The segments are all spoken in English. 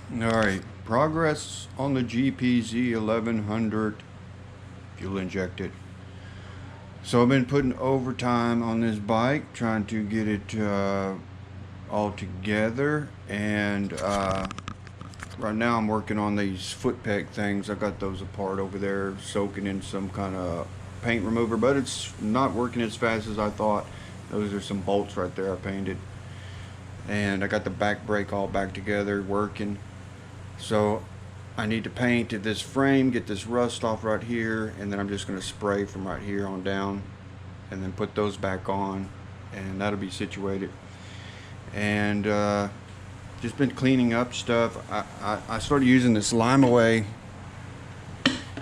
Alright, progress on the GPZ 1100 fuel injected. So I've been putting overtime on this bike, trying to get it all together, and right now I'm working on these foot peg things. I got those apart over there, soaking in some kind of paint remover, but it's not working as fast as I thought. Those are some bolts right there I painted, and I got the back brake all back together working. So I need to paint this frame, get this rust off right here, and then I'm just going to spray from right here on down and then put those back on, and that'll be situated. And just been cleaning up stuff. I started using this lime away,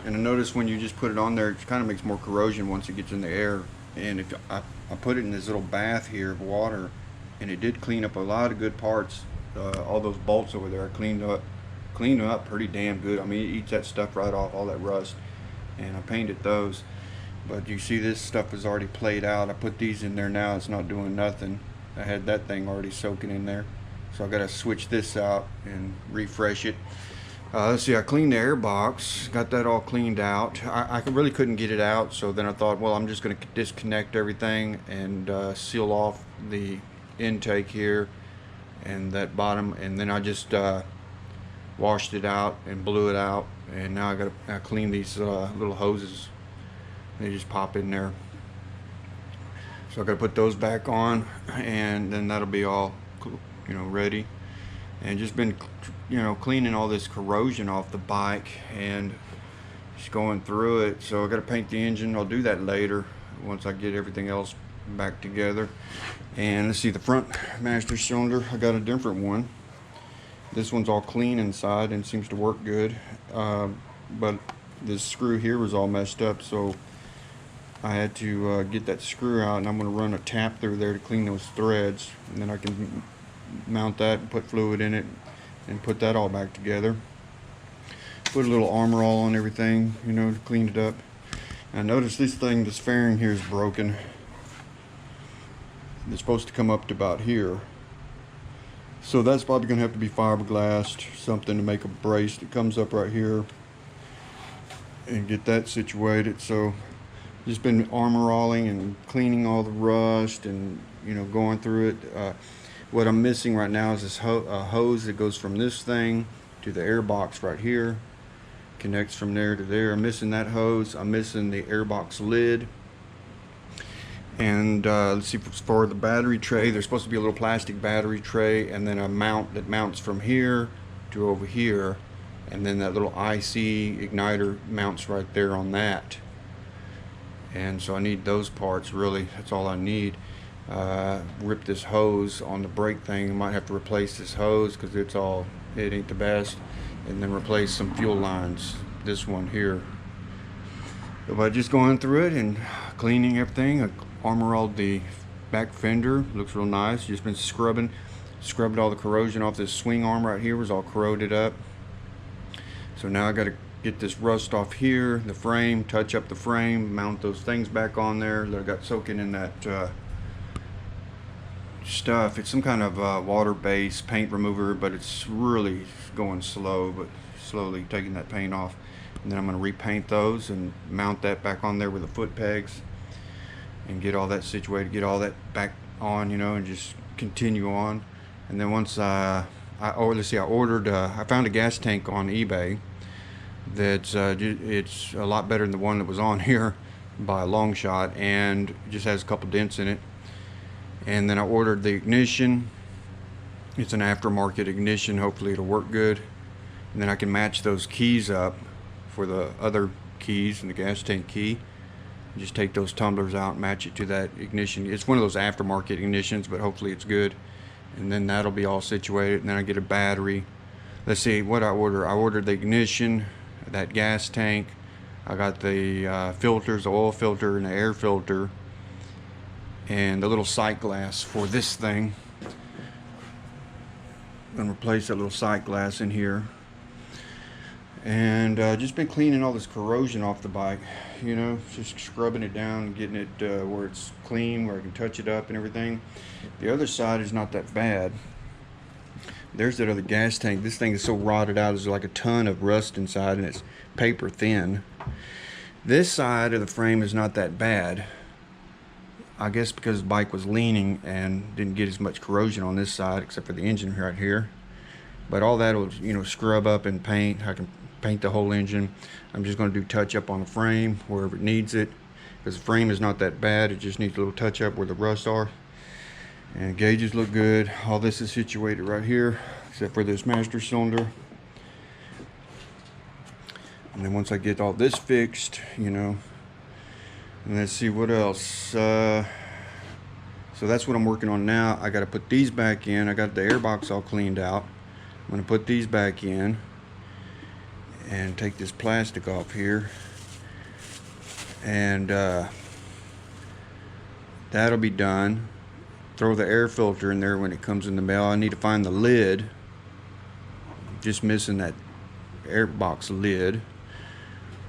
and I noticed when you just put it on there, it kind of makes more corrosion once it gets in the air. And if I put it in this little bath here of water, and it did clean up a lot of good parts. All those bolts over there I cleaned up pretty damn good. I mean, it eats that stuff right off, all that rust, and I painted those. But you see, this stuff is already played out. I put these in there now, it's not doing nothing. I had that thing already soaking in there, so I gotta switch this out and refresh it. Let's see, I cleaned the air box, got that all cleaned out. I really couldn't get it out, so then I thought, well, I'm just gonna disconnect everything and seal off the intake here and that bottom, and then I just washed it out and blew it out, and now I gotta clean these little hoses. They just pop in there, so I gotta put those back on, and then that'll be all, ready. And just been cleaning all this corrosion off the bike and just going through it. So I gotta paint the engine. I'll do that later once I get everything else back together. And let's see, the front master cylinder, I got a different one. This one's all clean inside and seems to work good, but this screw here was all messed up, so I had to get that screw out, and I'm going to run a tap through there to clean those threads, and then I can mount that and put fluid in it and put that all back together. Put a little armor all on everything, to clean it up. And I noticed this fairing here is broken. It's supposed to come up to about here. So that's probably going to have to be fiberglassed, something to make a brace that comes up right here and get that situated. So just been armor-alling and cleaning all the rust and going through it. What I'm missing right now is this hose that goes from this thing to the air box right here, connects from there to there. I'm missing that hose. I'm missing the airbox lid. And let's see, for the battery tray, there's supposed to be a little plastic battery tray, and then a mount that mounts from here to over here, and then that little IC igniter mounts right there on that. And so I need those parts, really. That's all I need. Rip this hose on the brake thing. I might have to replace this hose because it ain't the best, and then replace some fuel lines, this one here. But just going through it and cleaning everything. I armor-alled the back fender, looks real nice. Just been scrubbed all the corrosion off this swing arm right here, was all corroded up. So now I got to get this rust off here, the frame, touch up the frame, mount those things back on there that I got soaking in that stuff. It's some kind of water-based paint remover, but it's really going slow, but slowly taking that paint off. And then I'm going to repaint those and mount that back on there with the foot pegs and get all that situated, get all that back on, and just continue on. And then once I found a gas tank on eBay that's it's a lot better than the one that was on here by a long shot, and it just has a couple dents in it. And then I ordered the ignition. It's an aftermarket ignition. Hopefully it'll work good. And then I can match those keys up for the other keys and the gas tank key. Just take those tumblers out and match it to that ignition. It's one of those aftermarket ignitions, but hopefully it's good. And then that'll be all situated. And then I get a battery. Let's see what I ordered. I ordered the ignition, that gas tank. I got the filters, the oil filter and the air filter, and the little sight glass for this thing. I'm gonna replace that little sight glass in here. And just been cleaning all this corrosion off the bike, just scrubbing it down, getting it where it's clean, where I can touch it up and everything. The other side is not that bad, There's that other gas tank. This thing is so rotted out. There's like a ton of rust inside, and it's paper thin. This side of the frame is not that bad. I guess because the bike was leaning and didn't get as much corrosion on this side, except for the engine right here. But all that will, you know, scrub up and paint. I can paint the whole engine. I'm just going to do touch up on the frame wherever it needs it, because the frame is not that bad. It just needs a little touch up where the rust are. And gauges look good. All this is situated right here, except for this master cylinder. And then once I get all this fixed, you know, and let's see what else. So that's what I'm working on now. I got to put these back in. I got the air box all cleaned out. I'm going to put these back in and take this plastic off here. And that'll be done. Throw the air filter in there when it comes in the mail. I need to find the lid. Just missing that air box lid.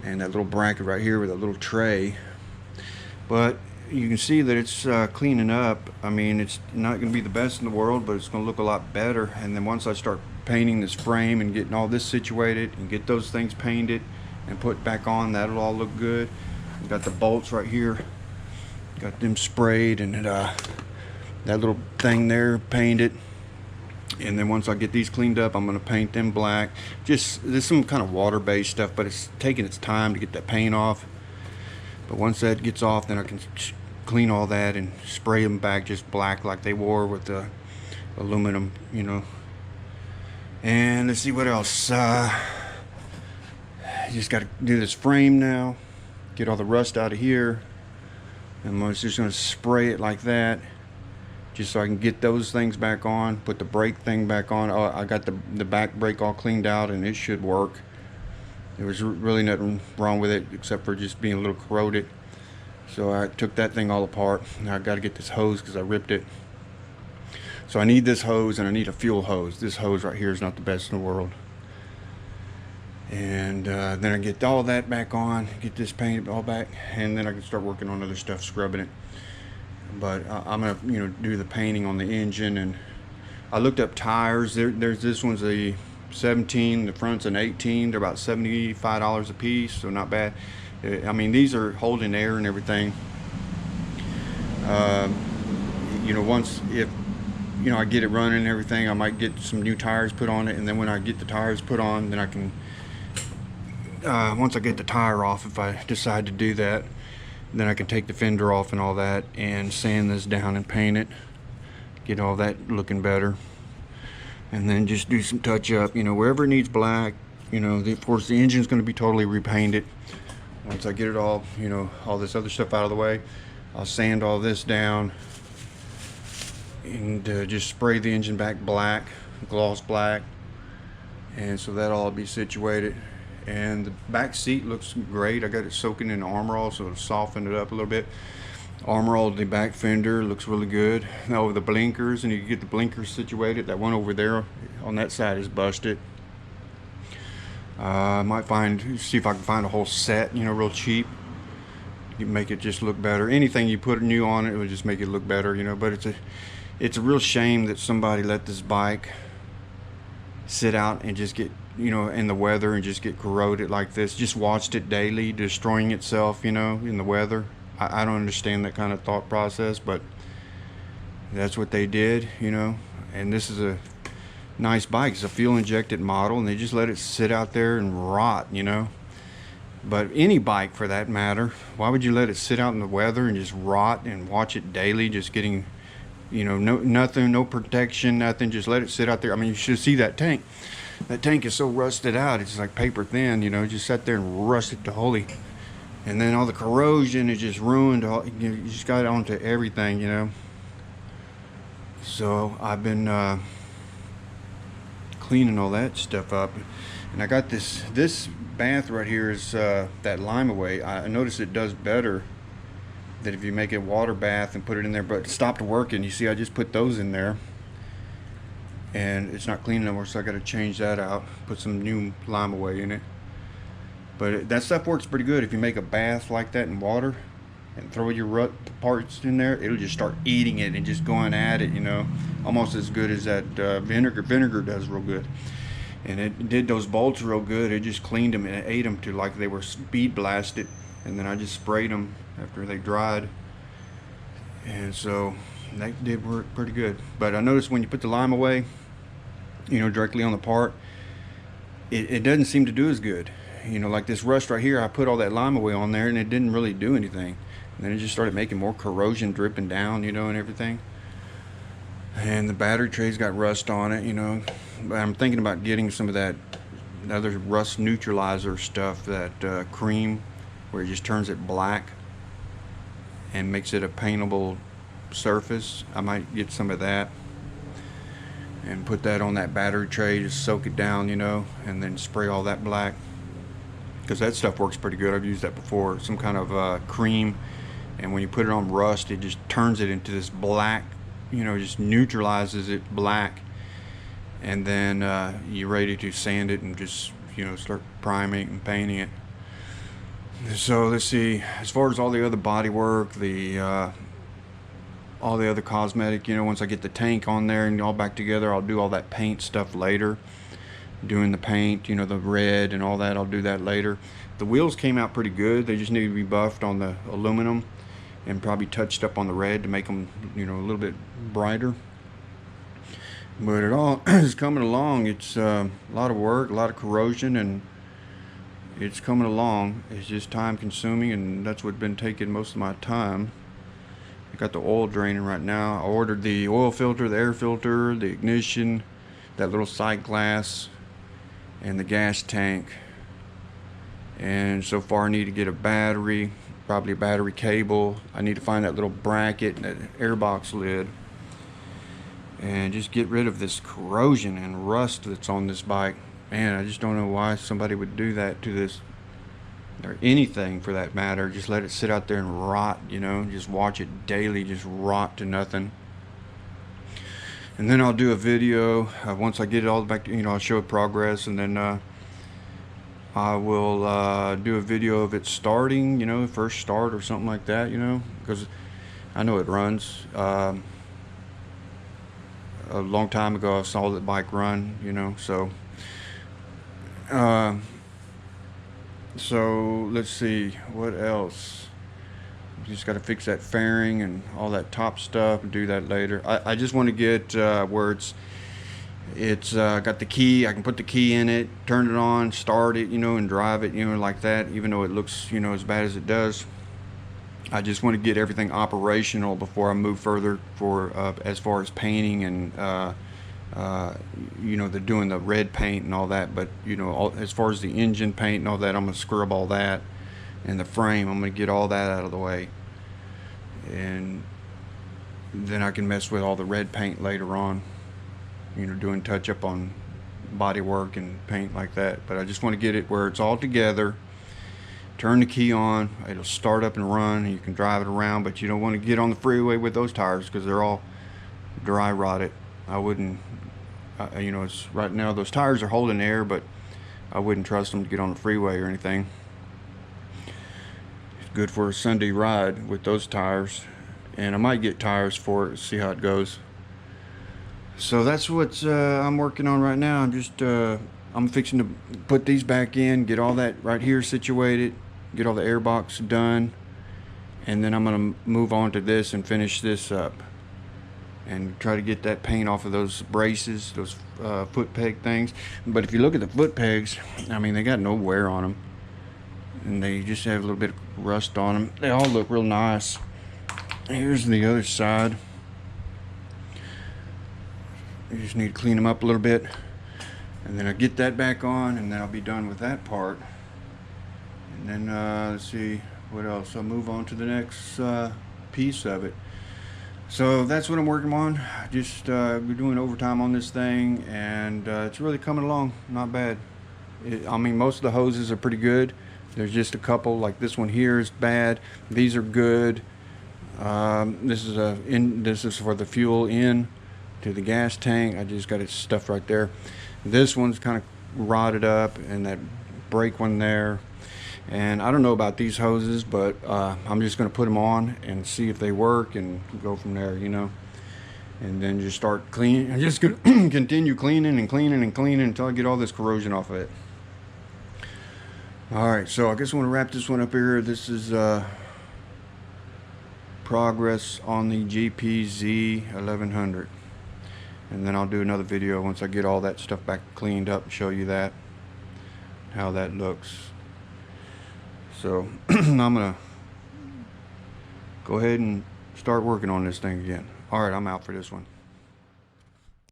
And that little bracket right here with a little tray. But you can see that it's cleaning up. I mean, it's not going to be the best in the world, but it's going to look a lot better. And then once I start painting this frame and getting all this situated and get those things painted and put back on, that'll all look good. We've got the bolts right here. Got them sprayed, and that little thing there painted. And then once I get these cleaned up, I'm going to paint them black. Just, there's some kind of water-based stuff, but it's taking its time to get that paint off. But once that gets off, then I can clean all that and spray them back just black like they were with the aluminum, you know. And let's see what else. Just got to do this frame now. Get all the rust out of here. And I'm just going to spray it like that, just so I can get those things back on. Put the brake thing back on. Oh, I got the back brake all cleaned out, and it should work. There was really nothing wrong with it except for just being a little corroded. So I took that thing all apart. Now I got to get this hose because I ripped it. So I need this hose, and I need a fuel hose. This hose right here is not the best in the world. And then I get all that back on, get this painted all back, and then I can start working on other stuff, scrubbing it. But I'm gonna, you know, do the painting on the engine. And I looked up tires. There's this one's a 17, the front's an 18. They're about $75 a piece, so not bad. I mean, these are holding air and everything. You know, once, if you know, I get it running and everything, I might get some new tires put on it, and then when I get the tires put on, then I can once I get the tire off, if I decide to do that, then I can take the fender off and all that and sand this down and paint it, get all that looking better. And then just do some touch up, you know, wherever it needs black. You know, of course the engine's going to be totally repainted once I get it all, you know, all this other stuff out of the way. I'll sand all this down and just spray the engine back black, gloss black, and so that'll all be situated. And the back seat looks great. I got it soaking in Armor All, so it'll soften it up a little bit. Armor All, the back fender looks really good. Now with the blinkers, and you can get the blinkers situated. That one over there on that side is busted. I might see if I can find a whole set, you know, real cheap. You make it just look better. Anything you put new on it will just make it look better, you know. But it's a real shame that somebody let this bike sit out and just get, you know, in the weather and just get corroded like this. Just watched it daily, destroying itself, you know, in the weather. I don't understand that kind of thought process, but that's what they did, you know. And this is a nice bike. It's a fuel injected model, and they just let it sit out there and rot, you know. But any bike for that matter, why would you let it sit out in the weather and just rot and watch it daily, just getting, you know, nothing, no protection, nothing, just let it sit out there. I mean, you should see that tank. That tank is so rusted out, it's like paper thin, you know, just sat there and rusted to holy. And then all the corrosion, it just ruined all, you know, you just got onto everything, you know. So I've been cleaning all that stuff up. And I got this bath right here is that Lime Away. I noticed it does better that if you make a water bath and put it in there, but it stopped working. You see, I just put those in there and it's not clean anymore, so I got to change that out, put some new Lime Away in it. But that stuff works pretty good if you make a bath like that in water. and throw your rut parts in there, it'll just start eating it and just going at it, you know, almost as good as that vinegar. Vinegar does real good. And it did those bolts real good. It just cleaned them and it ate them to like they were speed blasted. And then I just sprayed them after they dried. And so that did work pretty good. But I noticed when you put the lime away, you know, directly on the part, it doesn't seem to do as good. You know, like this rust right here, I put all that lime away on there and it didn't really do anything. And then it just started making more corrosion dripping down, you know, and everything. And the battery tray's got rust on it, you know. But I'm thinking about getting some of that other rust neutralizer stuff, that cream, where it just turns it black and makes it a paintable surface. I might get some of that and put that on that battery tray, just soak it down, you know, and then spray all that black, because that stuff works pretty good. I've used that before, some kind of cream, and when you put it on rust, it just turns it into this black, you know, just neutralizes it black. And then you're ready to sand it and just, you know, start priming and painting it. So let's see, as far as all the other body work, all the other cosmetic, you know, once I get the tank on there and all back together, I'll do all that paint stuff later. Doing the paint, you know, the red and all that, I'll do that later. The wheels came out pretty good. They just need to be buffed on the aluminum and probably touched up on the red to make them, you know, a little bit brighter. But it all is coming along. It's a lot of work, a lot of corrosion, and it's coming along. It's just time consuming, and that's what's been taking most of my time. I got the oil draining right now. I ordered the oil filter, the air filter, the ignition, that little sight glass, and the gas tank. And so far I need to get a battery, probably a battery cable. I need to find that little bracket, that airbox lid, and just get rid of this corrosion and rust that's on this bike. Man, I just don't know why somebody would do that to this, or anything for that matter. Just let it sit out there and rot, you know, just watch it daily just rot to nothing. And then I'll do a video once I get it all back, you know, I'll show progress, and then I will do a video of it starting, you know, first start or something like that, you know, because I know it runs. A long time ago I saw the bike run, you know, so let's see what else. Just got to fix that fairing and all that top stuff and do that later. I just want to get where it's got the key. I can put the key in it, turn it on, start it, you know, and drive it, you know, like that, even though it looks, you know, as bad as it does. I just want to get everything operational before I move further for as far as painting and you know, they're doing the red paint and all that. But you know, as far as the engine paint and all that, I'm gonna scrub all that, and the frame, I'm gonna get all that out of the way, and then I can mess with all the red paint later on, you know, doing touch up on body work and paint like that. But I just want to get it where it's all together. Turn the key on, it'll start up and run, and you can drive it around. But you don't want to get on the freeway with those tires because they're all dry rotted. I wouldn't, you know, it's right now those tires are holding air, but I wouldn't trust them to get on the freeway or anything. It's good for a Sunday ride with those tires, and I might get tires for it, see how it goes. So that's what I'm working on right now. I'm just I'm fixing to put these back in, get all that right here situated, get all the airbox done, and then I'm going to move on to this and finish this up and try to get that paint off of those braces, those foot peg things. But if you look at the foot pegs, I mean, they got no wear on them, and they just have a little bit of rust on them. They all look real nice. Here's the other side. You just need to clean them up a little bit, and then I'll get that back on, and then I'll be done with that part. And then let's see what else. I'll move on to the next piece of it. So that's what I'm working on. Just we're doing overtime on this thing, and it's really coming along. Not bad. I mean, most of the hoses are pretty good. There's just a couple, like this one here is bad. These are good. This is for the fuel in to the gas tank. I just got it stuffed right there. This one's kind of rotted up, and that brake one there. And I don't know about these hoses, but I'm just going to put them on and see if they work and go from there, you know. And then just start cleaning. I'm just going to continue cleaning and cleaning and cleaning until I get all this corrosion off of it. Alright, so I guess I want to wrap this one up here. This is progress on the GPZ 1100. And then I'll do another video once I get all that stuff back cleaned up and show you that, how that looks. So I'm gonna go ahead and start working on this thing again. Alright, I'm out for this one.